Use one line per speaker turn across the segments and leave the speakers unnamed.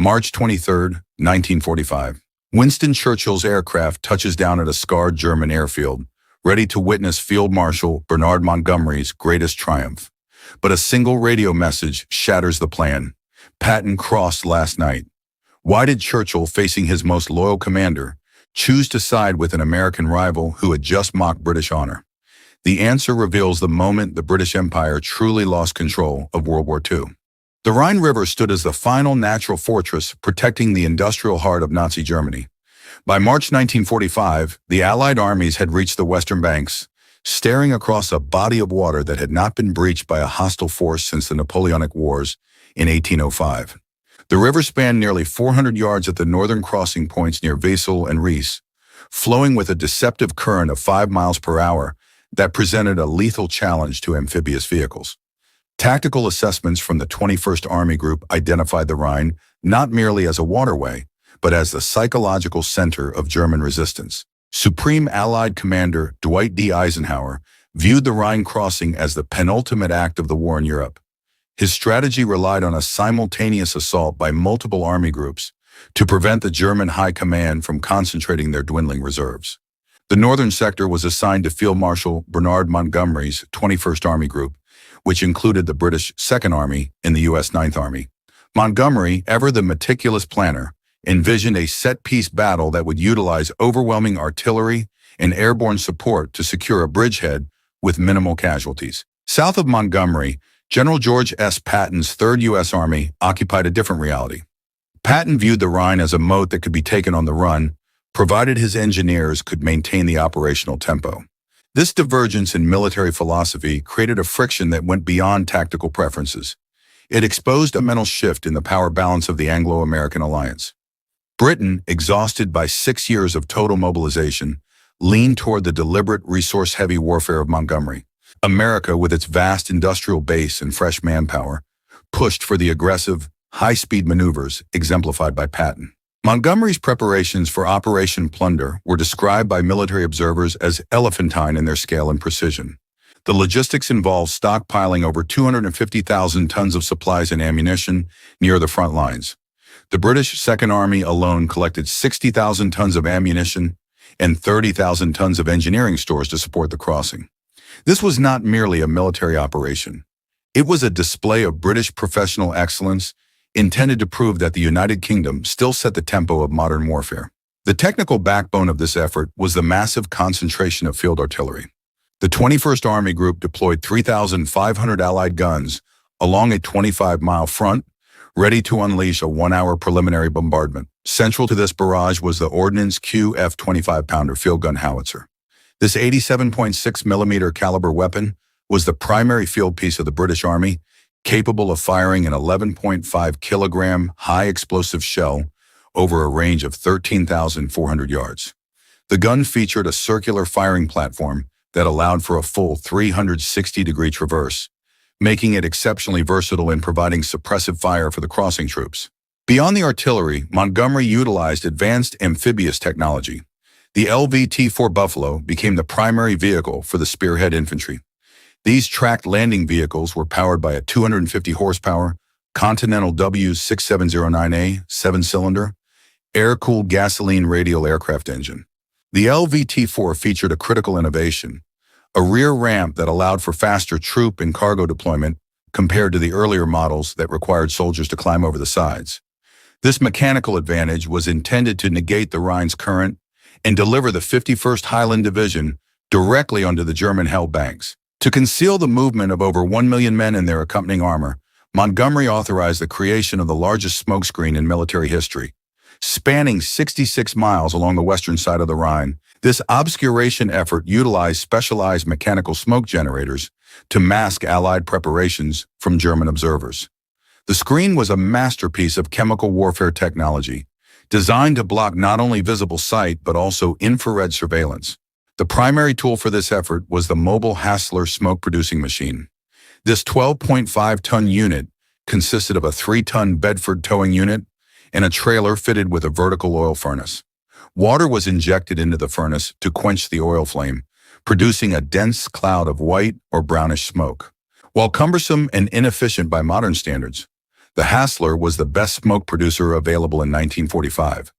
March 23, 1945. Winston Churchill's aircraft touches down at a scarred German airfield, ready to witness Field Marshal Bernard Montgomery's greatest triumph. But a single radio message shatters the plan. Patton crossed last night. Why did Churchill, facing his most loyal commander, choose to side with an American rival who had just mocked British honor? The answer reveals the moment the British Empire truly lost control of World War II. The Rhine River stood as the final natural fortress protecting the industrial heart of Nazi Germany. By March 1945, the Allied armies had reached the western banks, staring across a body of water that had not been breached by a hostile force since the Napoleonic Wars in 1805. The river spanned nearly 400 yards at the northern crossing points near Wesel and Ries, flowing with a deceptive current of 5 miles per hour that presented a lethal challenge to amphibious vehicles. Tactical assessments from the 21st Army Group identified the Rhine not merely as a waterway, but as the psychological center of German resistance. Supreme Allied Commander Dwight D. Eisenhower viewed the Rhine crossing as the penultimate act of the war in Europe. His strategy relied on a simultaneous assault by multiple army groups to prevent the German High Command from concentrating their dwindling reserves. The northern sector was assigned to Field Marshal Bernard Montgomery's 21st Army Group, which included the British 2nd Army and the U.S. 9th Army. Montgomery, ever the meticulous planner, envisioned a set-piece battle that would utilize overwhelming artillery and airborne support to secure a bridgehead with minimal casualties. South of Montgomery, General George S. Patton's 3rd U.S. Army occupied a different reality. Patton viewed the Rhine as a moat that could be taken on the run, provided his engineers could maintain the operational tempo. This divergence in military philosophy created a friction that went beyond tactical preferences. It exposed a mental shift in the power balance of the Anglo-American alliance. Britain, exhausted by 6 years of total mobilization, leaned toward the deliberate, resource-heavy warfare of Montgomery. America, with its vast industrial base and fresh manpower, pushed for the aggressive, high-speed maneuvers exemplified by Patton. Montgomery's preparations for Operation Plunder were described by military observers as elephantine in their scale and precision. The logistics involved stockpiling over 250,000 tons of supplies and ammunition near the front lines. The British 2nd Army alone collected 60,000 tons of ammunition and 30,000 tons of engineering stores to support the crossing. This was not merely a military operation. It was a display of British professional excellence intended to prove that the United Kingdom still set the tempo of modern warfare. The technical backbone of this effort was the massive concentration of field artillery. The 21st Army Group deployed 3,500 Allied guns along a 25-mile front, ready to unleash a 1-hour preliminary bombardment. Central to this barrage was the Ordnance QF 25-pounder field gun howitzer. This 87.6mm caliber weapon was the primary field piece of the British Army, capable of firing an 11.5-kilogram high-explosive shell over a range of 13,400 yards. The gun featured a circular firing platform that allowed for a full 360-degree traverse, making it exceptionally versatile in providing suppressive fire for the crossing troops. Beyond the artillery, Montgomery utilized advanced amphibious technology. The LVT-4 Buffalo became the primary vehicle for the spearhead infantry. These tracked landing vehicles were powered by a 250-horsepower Continental W6709A 7-cylinder, air-cooled gasoline radial aircraft engine. The LVT-4 featured a critical innovation, a rear ramp that allowed for faster troop and cargo deployment compared to the earlier models that required soldiers to climb over the sides. This mechanical advantage was intended to negate the Rhine's current and deliver the 51st Highland Division directly onto the German-held banks. To conceal the movement of over 1 million men in their accompanying armor, Montgomery authorized the creation of the largest smokescreen in military history. Spanning 66 miles along the western side of the Rhine, this obscuration effort utilized specialized mechanical smoke generators to mask Allied preparations from German observers. The screen was a masterpiece of chemical warfare technology, designed to block not only visible sight but also infrared surveillance. The primary tool for this effort was the mobile Hassler smoke-producing machine. This 12.5-ton unit consisted of a 3-ton Bedford towing unit and a trailer fitted with a vertical oil furnace. Water was injected into the furnace to quench the oil flame, producing a dense cloud of white or brownish smoke. While cumbersome and inefficient by modern standards, The Hassler was the best smoke producer available in 1945,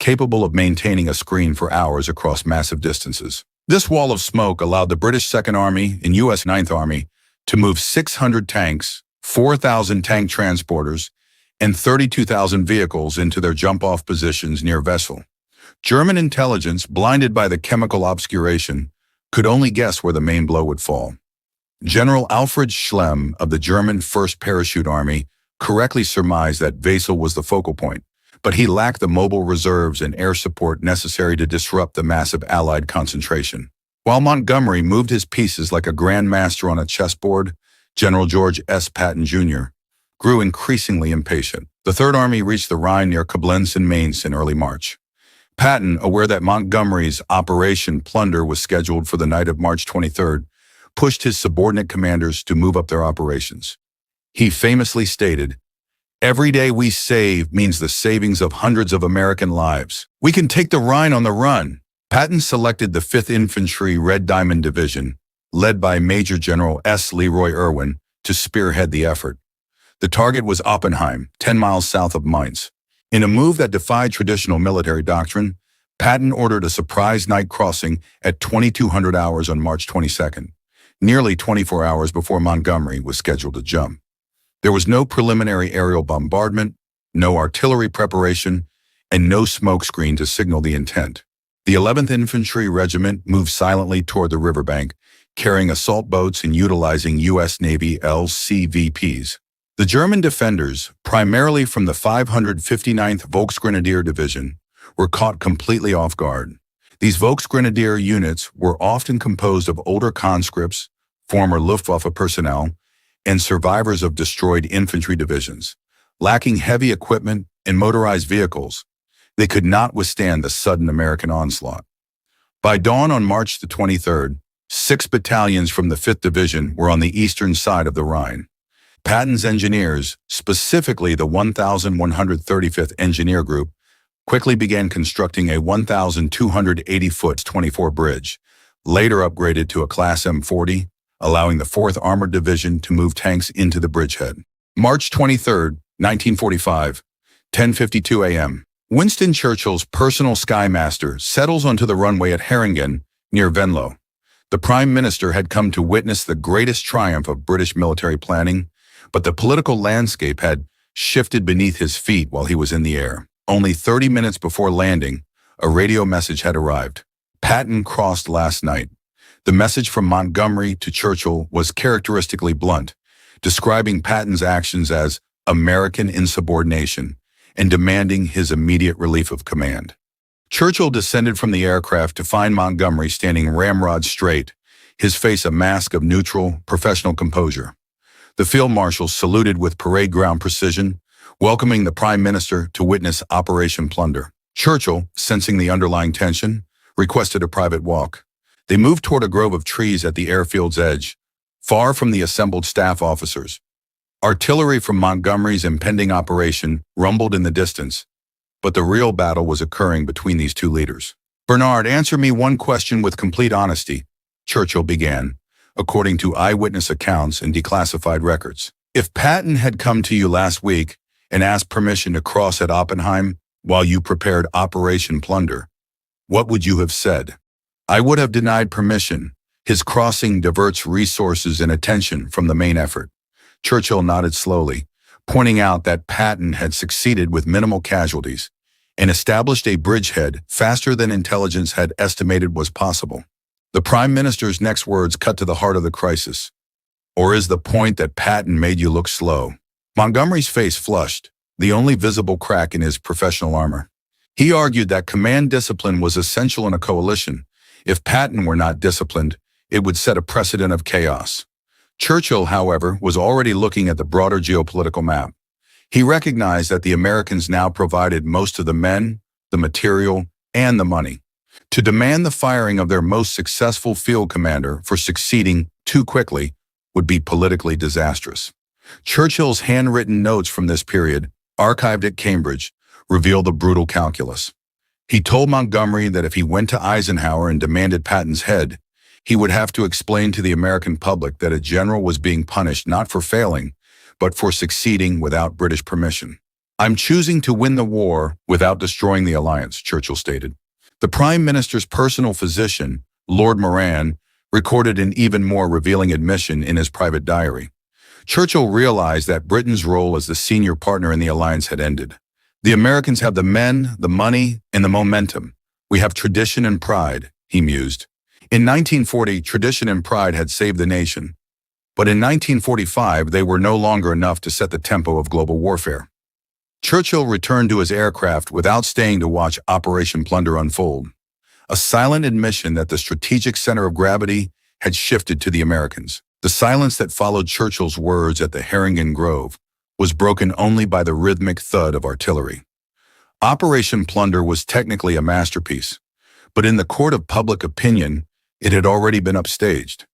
capable of maintaining a screen for hours across massive distances. This wall of smoke allowed the British Second Army and U.S. Ninth Army to move 600 tanks, 4,000 tank transporters, and 32,000 vehicles into their jump-off positions near Wesel. German intelligence, blinded by the chemical obscuration, could only guess where the main blow would fall. General Alfred Schlemm of the German 1st Parachute Army correctly surmised that Wesel was the focal point, but he lacked the mobile reserves and air support necessary to disrupt the massive Allied concentration. While Montgomery moved his pieces like a grand master on a chessboard, General George S. Patton, Jr. grew increasingly impatient. The Third Army reached the Rhine near Koblenz and Mainz in early March. Patton, aware that Montgomery's Operation Plunder was scheduled for the night of March 23rd, pushed his subordinate commanders to move up their operations. He famously stated, "Every day we save means the savings of hundreds of American lives. We can take the Rhine on the run." Patton selected the 5th Infantry Red Diamond Division, led by Major General S. Leroy Irwin, to spearhead the effort. The target was Oppenheim, 10 miles south of Mainz. In a move that defied traditional military doctrine, Patton ordered a surprise night crossing at 2200 hours on March 22nd, nearly 24 hours before Montgomery was scheduled to jump. There was no preliminary aerial bombardment, no artillery preparation, and no smokescreen to signal the intent. The 11th Infantry Regiment moved silently toward the riverbank, carrying assault boats and utilizing U.S. Navy LCVPs. The German defenders, primarily from the 559th Volksgrenadier Division, were caught completely off guard. These Volksgrenadier units were often composed of older conscripts, former Luftwaffe personnel, and survivors of destroyed infantry divisions. Lacking heavy equipment and motorized vehicles, they could not withstand the sudden American onslaught. By dawn on March the 23rd, 6 battalions from the 5th Division were on the eastern side of the Rhine. Patton's engineers, specifically the 1,135th Engineer Group, quickly began constructing a 1,280-foot 24 bridge, later upgraded to a Class M40, allowing the 4th Armored Division to move tanks into the bridgehead. March 23, 1945, 10:52 a.m. Winston Churchill's personal Skymaster settles onto the runway at Herringan, near Venlo. The Prime Minister had come to witness the greatest triumph of British military planning, but the political landscape had shifted beneath his feet while he was in the air. Only 30 minutes before landing, a radio message had arrived. Patton crossed last night. The message from Montgomery to Churchill was characteristically blunt, describing Patton's actions as American insubordination and demanding his immediate relief of command. Churchill descended from the aircraft to find Montgomery standing ramrod straight, his face a mask of neutral, professional composure. The Field Marshal saluted with parade ground precision, welcoming the Prime Minister to witness Operation Plunder. Churchill, sensing the underlying tension, requested a private walk. They moved toward a grove of trees at the airfield's edge, far from the assembled staff officers. Artillery from Montgomery's impending operation rumbled in the distance, but the real battle was occurring between these two leaders. "Bernard, answer me one question with complete honesty," Churchill began, according to eyewitness accounts and declassified records. "If Patton had come to you last week and asked permission to cross at Oppenheim while you prepared Operation Plunder, what would you have said?" "I would have denied permission. His crossing diverts resources and attention from the main effort." Churchill nodded slowly, pointing out that Patton had succeeded with minimal casualties and established a bridgehead faster than intelligence had estimated was possible. The Prime Minister's next words cut to the heart of the crisis. "Or is the point that Patton made you look slow?" Montgomery's face flushed, the only visible crack in his professional armor. He argued that command discipline was essential in a coalition. If Patton were not disciplined, it would set a precedent of chaos. Churchill, however, was already looking at the broader geopolitical map. He recognized that the Americans now provided most of the men, the material, and the money. To demand the firing of their most successful field commander for succeeding too quickly would be politically disastrous. Churchill's handwritten notes from this period, archived at Cambridge, reveal the brutal calculus. He told Montgomery that if he went to Eisenhower and demanded Patton's head, he would have to explain to the American public that a general was being punished not for failing, but for succeeding without British permission. "I'm choosing to win the war without destroying the alliance," Churchill stated. The Prime Minister's personal physician, Lord Moran, recorded an even more revealing admission in his private diary. Churchill realized that Britain's role as the senior partner in the alliance had ended. "The Americans have the men, the money, and the momentum. We have tradition and pride," he mused. In 1940, tradition and pride had saved the nation. But in 1945, they were no longer enough to set the tempo of global warfare. Churchill returned to his aircraft without staying to watch Operation Plunder unfold, a silent admission that the strategic center of gravity had shifted to the Americans. The silence that followed Churchill's words at the Herringan Grove was broken only by the rhythmic thud of artillery. Operation Plunder was technically a masterpiece, but in the court of public opinion, it had already been upstaged.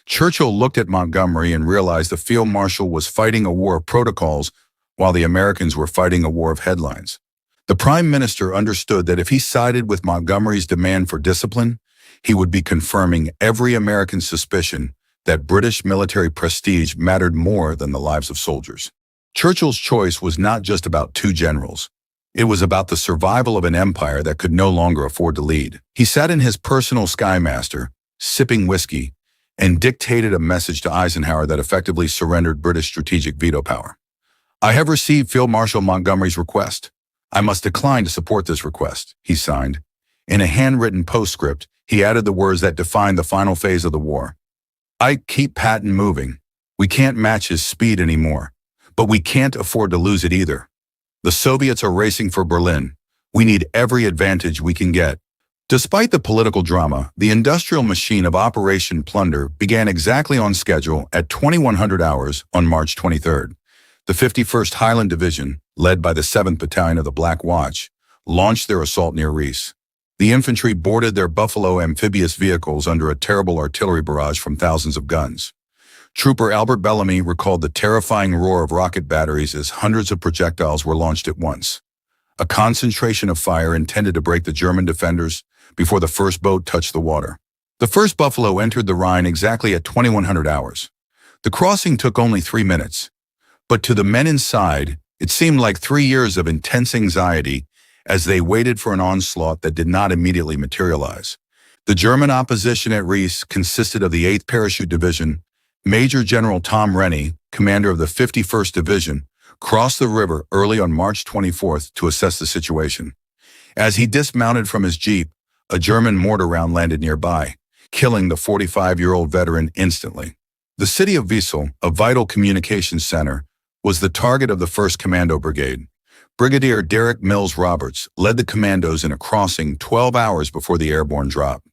Churchill looked at Montgomery and realized the Field Marshal was fighting a war of protocols while the Americans were fighting a war of headlines. The Prime Minister understood that if he sided with Montgomery's demand for discipline, he would be confirming every American's suspicion that British military prestige mattered more than the lives of soldiers. Churchill's choice was not just about two generals. It was about the survival of an empire that could no longer afford to lead. He sat in his personal Skymaster, sipping whiskey, and dictated a message to Eisenhower that effectively surrendered British strategic veto power. "I have received Field Marshal Montgomery's request. I must decline to support this request," he signed. In a handwritten postscript, he added the words that defined the final phase of the war. "I keep Patton moving. We can't match his speed anymore, but we can't afford to lose it either. The Soviets are racing for Berlin. We need every advantage we can get." Despite the political drama, the industrial machine of Operation Plunder began exactly on schedule at 2100 hours on March 23rd. The 51st Highland Division, led by the 7th Battalion of the Black Watch, launched their assault near Rhine. The infantry boarded their Buffalo amphibious vehicles under a terrible artillery barrage from thousands of guns. Trooper Albert Bellamy recalled the terrifying roar of rocket batteries as hundreds of projectiles were launched at once. A concentration of fire intended to break the German defenders before the first boat touched the water. The first Buffalo entered the Rhine exactly at 2100 hours. The crossing took only 3 minutes. But to the men inside, it seemed like 3 years of intense anxiety as they waited for an onslaught that did not immediately materialize. The German opposition at Rhine consisted of the 8th Parachute Division. Major General Tom Rennie, commander of the 51st Division, crossed the river early on March 24th to assess the situation. As he dismounted from his jeep, a German mortar round landed nearby, killing the 45-year-old veteran instantly. The city of Wesel, a vital communications center, was the target of the 1st Commando Brigade. Brigadier Derek Mills Roberts led the commandos in a crossing 12 hours before the airborne drop.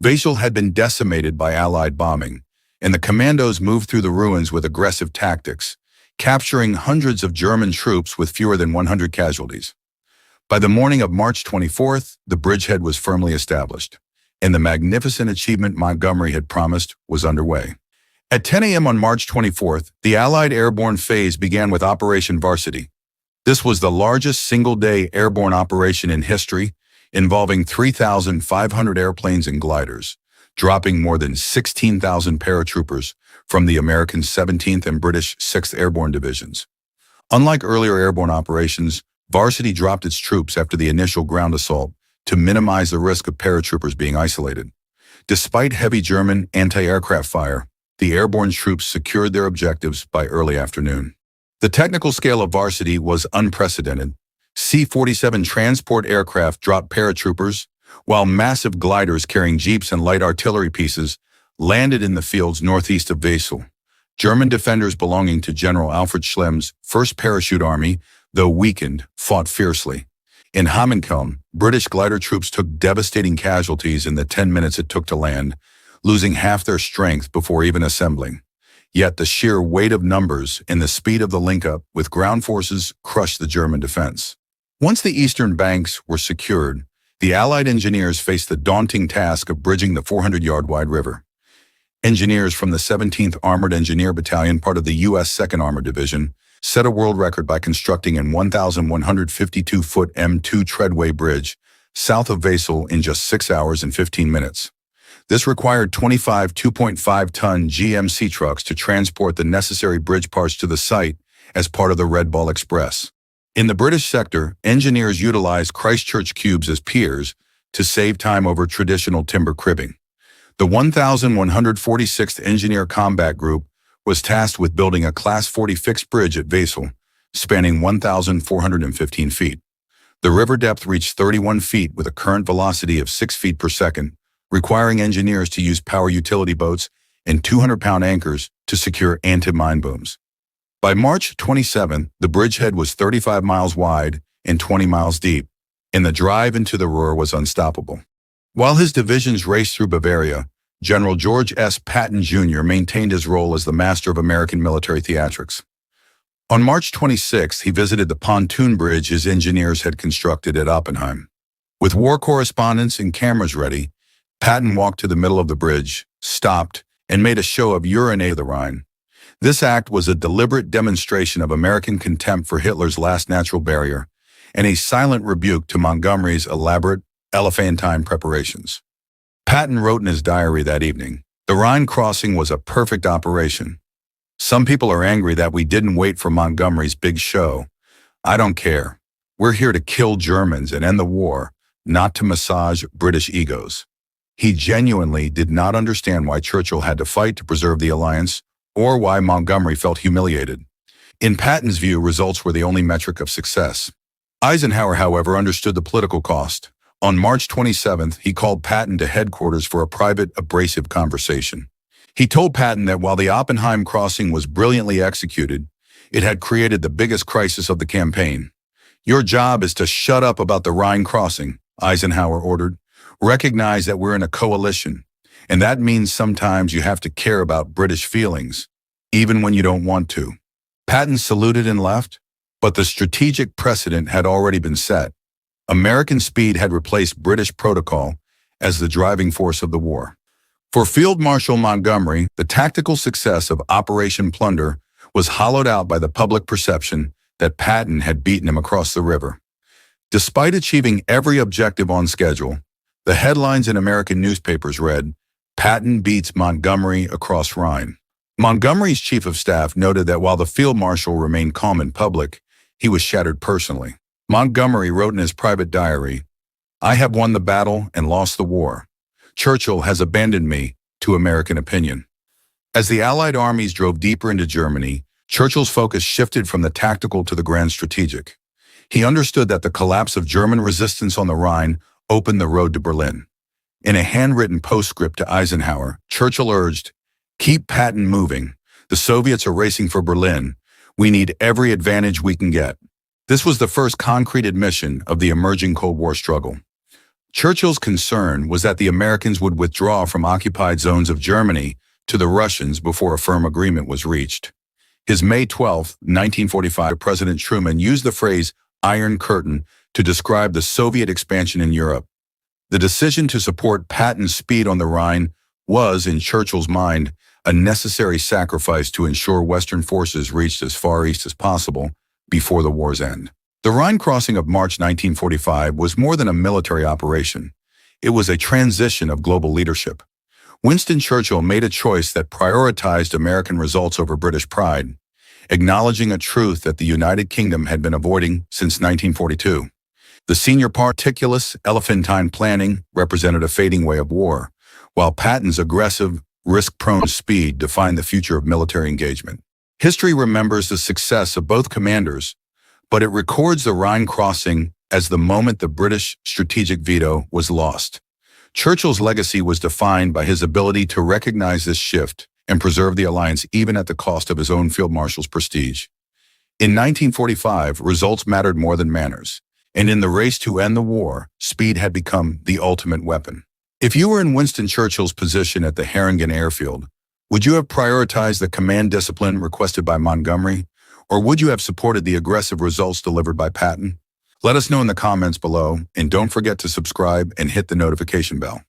Wesel had been decimated by Allied bombing, and the commandos moved through the ruins with aggressive tactics, capturing hundreds of German troops with fewer than 100 casualties. By the morning of March 24th, the bridgehead was firmly established, and the magnificent achievement Montgomery had promised was underway. At 10 a.m. on March 24th, the Allied airborne phase began with Operation Varsity. This was the largest single-day airborne operation in history, involving 3,500 airplanes and gliders, dropping more than 16,000 paratroopers from the American 17th and British 6th Airborne Divisions. Unlike earlier airborne operations, Varsity dropped its troops after the initial ground assault to minimize the risk of paratroopers being isolated. Despite heavy German anti-aircraft fire, the airborne troops secured their objectives by early afternoon. The technical scale of Varsity was unprecedented. C-47 transport aircraft dropped paratroopers, while massive gliders carrying jeeps and light artillery pieces landed in the fields northeast of Wesel. German defenders belonging to General Alfred Schlemm's 1st Parachute Army, though weakened, fought fiercely. In Hammenkelm, British glider troops took devastating casualties in the 10 minutes it took to land, losing half their strength before even assembling. Yet the sheer weight of numbers and the speed of the link-up with ground forces crushed the German defense. Once the eastern banks were secured, the Allied engineers faced the daunting task of bridging the 400-yard-wide river. Engineers from the 17th Armored Engineer Battalion, part of the U.S. 2nd Armored Division, set a world record by constructing a 1,152-foot M2 treadway bridge south of Wesel in just 6 hours and 15 minutes. This required 25 2.5-ton GMC trucks to transport the necessary bridge parts to the site as part of the Red Ball Express. In the British sector, engineers utilized Christchurch cubes as piers to save time over traditional timber cribbing. The 1,146th Engineer Combat Group was tasked with building a Class 40 fixed bridge at Wesel, spanning 1,415 feet. The river depth reached 31 feet with a current velocity of 6 feet per second, requiring engineers to use power utility boats and 200-pound anchors to secure anti-mine booms. By March 27, the bridgehead was 35 miles wide and 20 miles deep, and the drive into the Ruhr was unstoppable. While his divisions raced through Bavaria, General George S. Patton Jr. maintained his role as the master of American military theatrics. On March 26, he visited the pontoon bridge his engineers had constructed at Oppenheim. With war correspondents and cameras ready, Patton walked to the middle of the bridge, stopped, and made a show of urinating the Rhine. This act was a deliberate demonstration of American contempt for Hitler's last natural barrier and a silent rebuke to Montgomery's elaborate, elephantine preparations. Patton wrote in his diary that evening, "The Rhine crossing was a perfect operation. Some people are angry that we didn't wait for Montgomery's big show. I don't care. We're here to kill Germans and end the war, not to massage British egos." He genuinely did not understand why Churchill had to fight to preserve the alliance or why Montgomery felt humiliated. In Patton's view, results were the only metric of success. Eisenhower, however, understood the political cost. On March 27th, he called Patton to headquarters for a private, abrasive conversation. He told Patton that while the Oppenheim crossing was brilliantly executed, it had created the biggest crisis of the campaign. "Your job is to shut up about the Rhine crossing," Eisenhower ordered. "Recognize that we're in a coalition, and that means sometimes you have to care about British feelings, even when you don't want to." Patton saluted and left, but the strategic precedent had already been set. American speed had replaced British protocol as the driving force of the war. For Field Marshal Montgomery, the tactical success of Operation Plunder was hollowed out by the public perception that Patton had beaten him across the river. Despite achieving every objective on schedule, the headlines in American newspapers read, "Patton beats Montgomery across Rhine." Montgomery's chief of staff noted that while the field marshal remained calm in public, he was shattered personally. Montgomery wrote in his private diary, "I have won the battle and lost the war. Churchill has abandoned me to American opinion." As the Allied armies drove deeper into Germany, Churchill's focus shifted from the tactical to the grand strategic. He understood that the collapse of German resistance on the Rhine opened the road to Berlin. In a handwritten postscript to Eisenhower, Churchill urged, "Keep Patton moving. The Soviets are racing for Berlin. We need every advantage we can get." This was the first concrete admission of the emerging Cold War struggle. Churchill's concern was that the Americans would withdraw from occupied zones of Germany to the Russians before a firm agreement was reached. His May 12, 1945, President Truman used the phrase "Iron Curtain" to describe the Soviet expansion in Europe. The decision to support Patton's speed on the Rhine was, in Churchill's mind, a necessary sacrifice to ensure Western forces reached as far east as possible before the war's end. The Rhine crossing of March 1945 was more than a military operation. It was a transition of global leadership. Winston Churchill made a choice that prioritized American results over British pride, acknowledging a truth that the United Kingdom had been avoiding since 1942. The senior meticulous, elephantine planning represented a fading way of war, while Patton's aggressive, risk-prone speed defined the future of military engagement. History remembers the success of both commanders, but it records the Rhine crossing as the moment the British strategic veto was lost. Churchill's legacy was defined by his ability to recognize this shift and preserve the alliance even at the cost of his own field marshal's prestige. In 1945, results mattered more than manners, and in the race to end the war, speed had become the ultimate weapon. If you were in Winston Churchill's position at the Herringan airfield, would you have prioritized the command discipline requested by Montgomery, or would you have supported the aggressive results delivered by Patton? Let us know in the comments below, and don't forget to subscribe and hit the notification bell.